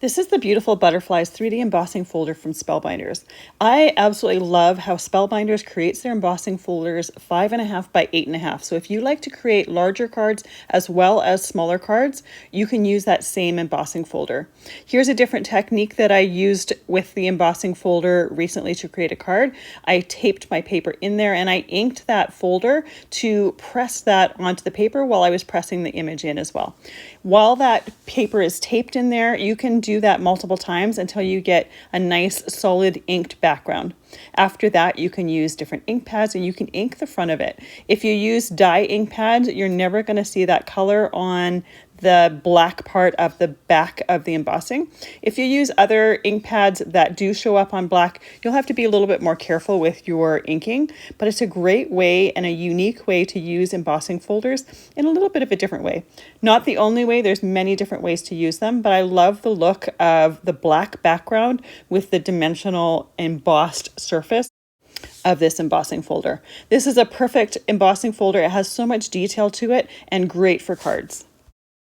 This is the beautiful Butterflies 3D embossing folder from Spellbinders. I absolutely love how Spellbinders creates their embossing folders 5.5 by 8.5. So if you like to create larger cards as well as smaller cards, you can use that same embossing folder. Here's a different technique that I used with the embossing folder recently to create a card. I taped my paper in there and I inked that folder to press that onto the paper while I was pressing the image in as well. While that paper is taped in there, you can do that multiple times until you get a nice solid inked background. After that, you can use different ink pads and you can ink the front of it. If you use dye ink pads, you're never going to see that color on the black part of the back of the embossing. If you use other ink pads that do show up on black, you'll have to be a little bit more careful with your inking, but it's a great way and a unique way to use embossing folders in a little bit of a different way. Not the only way, there's many different ways to use them, but I love the look of the black background with the dimensional embossed surface of this embossing folder. This is a perfect embossing folder. It has so much detail to it and great for cards.